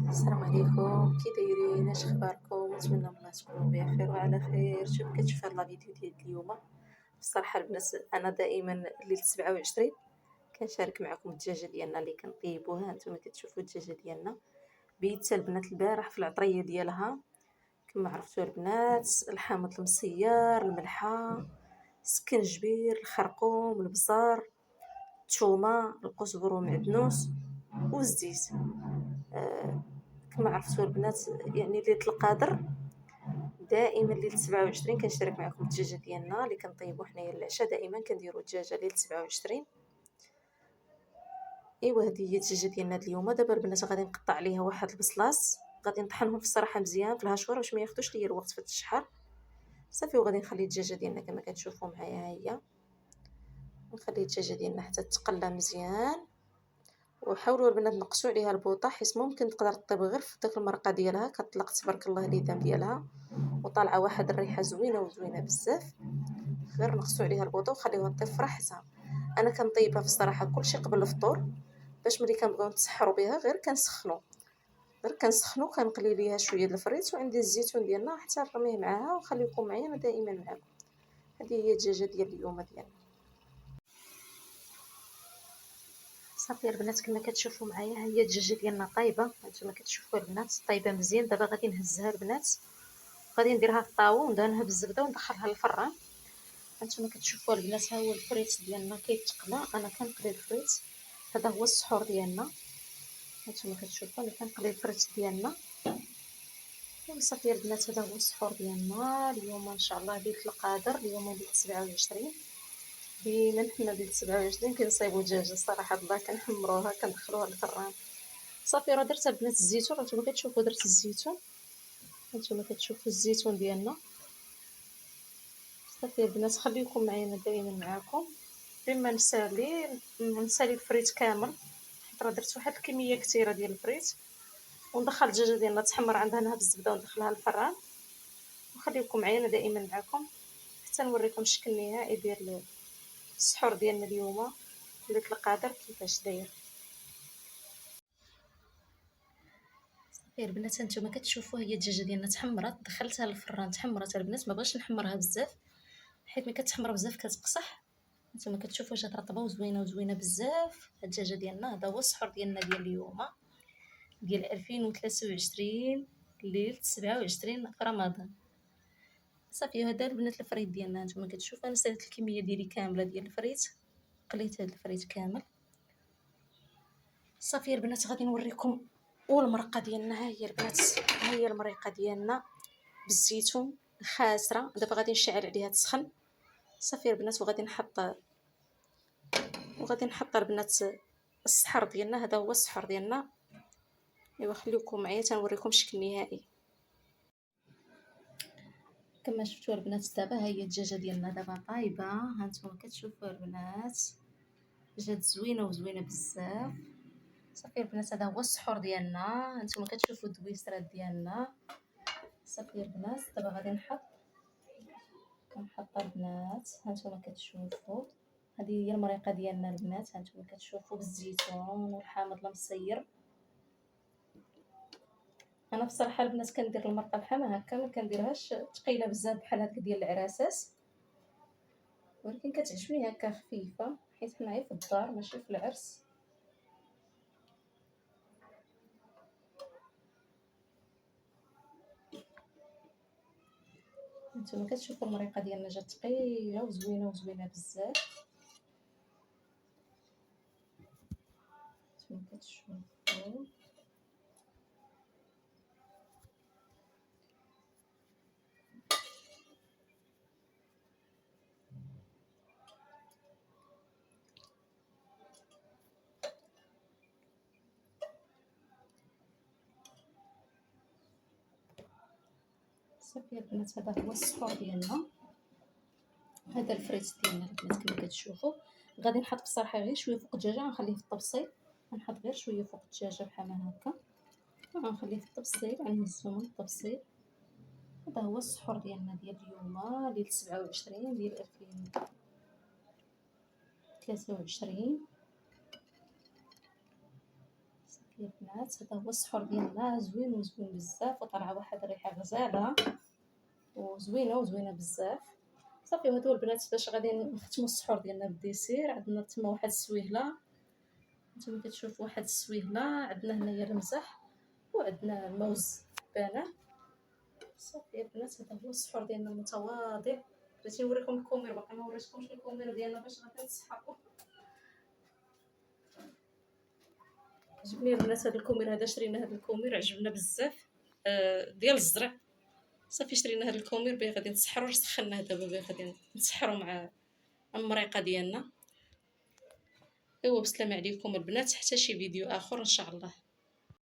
السلام عليكم، كي دايرين؟ اش اخباركم؟ نتمنى الله تكونوا بخير وعلى خير. كتشوف هاد لا فيديو ديال اليوم. بصراحه البنات انا دائما ليله 27 كنشارك معكم الدجاجه ديالنا اللي كنطيبوها. نتوما كتشوفوا الدجاجه ديالنا بيتها البنات البارح في العطريه ديالها كما عرفتوا البنات، الحامض المصيار، الملحه، السكنجبير، الخرقوم، البزار، الثومه، القزبر ومعدنوس والزيت. كما عرفتوا البنات يعني ليله القدر دائما ليله 27 كنشارك معكم الدجاجه ديالنا اللي كنطيبوا حنايا العشاء. دائما كنديروا الدجاجه ليله 27. ايوا هذه هي الدجاجه ديالنا اليوم. دابا البنات غادي نقطع عليها واحد البصلاص، غادي نطحنهم في الصراحه مزيان في الهاشوره باش ما ياخذوش ليا الوقت في التشحار صافي. وغادي نخلي الدجاجه ديالنا كما كتشوفوا معايا، ها هي نخلي الدجاجه ديالنا حتى تقلى مزيان. وحاولوا البنات نقصوا عليها البوطه حيت ممكن تقدر طيب غير في داك المرقه ديالها، كطلق تبارك الله اليدام ديالها وطالعه واحد الريحه زوينه وزوينه بزاف. غير نقصوا عليها البوطه وخليوها طيب في راحتها. انا كنطيبها في الصراحه كلشي قبل الفطور باش ملي كنبغيو نتسحروا بها غير كنسخنوا كنقلي ليها شويه د الفريت وعندي الزيتون ديالنا حتى نرميه معاها. وخليكم معايا انا دائما معكم. هذه هي الدجاجه ديال اليوم ديالنا. صافي البنات كما كتشوفوا معايا، ها هي الدجاجه ديالنا طايبه. هانتوما كتشوفوا البنات طايبه مزيان. دابا غادي نهزها البنات، غادي نديرها في الطاوه وندهنها بالزبده وندخلها للفران. هانتوما كتشوفوا البنات، ها هو الفريت ديالنا كيتقلى. انا كنقلي الفريت، هذا هو السحور ديالنا. هانتوما كتشوفوا انا كنقلي الفريت ديالنا. وصافي البنات هذا هو السحور ديالنا اليوم ان شاء الله ليله القدر. اليوم ليله 27. ديما حنا ليله 27 كنصايبوا دجاجه الصراحه الله، كنحمروها كندخلوها للفران. صافي راه درت البنات الزيتون، هانتوما كتشوفوا درت الزيتون، هانتوما كتشوفوا الزيتون ديالنا. صافي البنات خليكم معايا دائما معاكم بما نسالي الفريت كامل حيت راه درت واحد الكميه كثيره ديال الفريت. وندخل الدجاجه ديالنا تحمر عندها بالزبده وندخلها للفران. وخليكم معايا انا دائما معاكم حتى نوريكم الشكل النهائي ديال السحور ديالنا اليوم ليله القدر كيفاش داير. البنات هانتوما كتشوفوا هي الدجاجه ديالنا تحمرات، دخلتها للفران تحمرات البنات. ما بغيتش نحمرها بزاف حيت ملي كتحمر بزاف كتقصح. هانتوما كتشوفوا جات رطبه وزوينه وزوينه بزاف. هاد الدجاجه ديالنا هذا هو السحور ديالنا ديال اليوم ديال 2023 ليله 27 في رمضان. صافي هذا البنات الفريت ديالنا. هانتوما كتشوفوا انا ساليت الكميه ديالي كامله ديال الفريت، قليت هاد الفريت كامل. صافي البنات غادي نوريكم والمرقه ديالنا. ها هي البنات، ها هي المريقه ديالنا بالزيتون خاسره. دابا غادي نشعل عليها تسخن. صافي البنات وغادي نحط البنات السحر ديالنا. هذا هو السحر ديالنا. ايوا خليكم معايا تنوريكم الشكل النهائي. كما شفتوا البنات دابا ها هي الدجاجه ديالنا دابا طايبه. هانتوما كتشوفوا البنات جات زوينه وزوينه بزاف. صافي البنات هذا هو السحور ديالنا. هانتوما كتشوفوا الدويسرات ديالنا. صافي البنات دابا غادي كنحط البنات. هانتوما كتشوفوا هذه هي المريقه ديالنا البنات. هانتوما كتشوفوا بالزيتون والحامض المصير. انا بصراحه البنات كندير المرقه بحال هكا، ما كنديرهاش ثقيله بزاف بحال هكا ديال العراسات، ولكن كتعجبني هكا خفيفه حيت حنايا في الدار ماشي في العرس. نتوما كتشوفوا المريقه ديالنا جات ثقيله وزوينه وزوينه بزاف. نتوما كتشوفوا صافي البنات هذا هو السحور ديالنا. هذا الفريت ديالنا البنات كما كتشوفوا. غادي نحط بصراحه غير شويه فوق الدجاجه، غنخليه في الطبسيل. غنحط غير شويه فوق الدجاجه بحال هكا وغنخليه في الطبسيل. غنهزو من الطبسيل. هذا هو السحور ديالنا ديال اليوم ليله 27 ديال 2023. صافي البنات، هذا هو السحور ديالنا، زوين وزوين بزاف، وطالعه واحد الريحه غزاله وزوينه بزاف. صافي هادو البنات باش غادي نختموا السحور ديالنا بالديسير. عندنا تما واحد السويهله، نتوما كتشوفوا واحد السويهله، عندنا هنايا المزح، وعندنا الموز بانه. صافي البنات هذا هو السحور ديالنا المتواضع. بغيت نوريكم الكومير، باقي ما وريتكمش الكومير ديالنا باش غادي نسحقوا. عجبني البنات هذا الكومير، هذا شرينا هذا الكومير عجبنا بزاف، ديال الزرع. صافي شرينا هذا الكومير باغي غادي نسحروا، سخناه دابا باغي غادي نسحروا مع المريقه ديالنا. ايوا بسلامه عليكم البنات، حتى شي فيديو اخر ان شاء الله.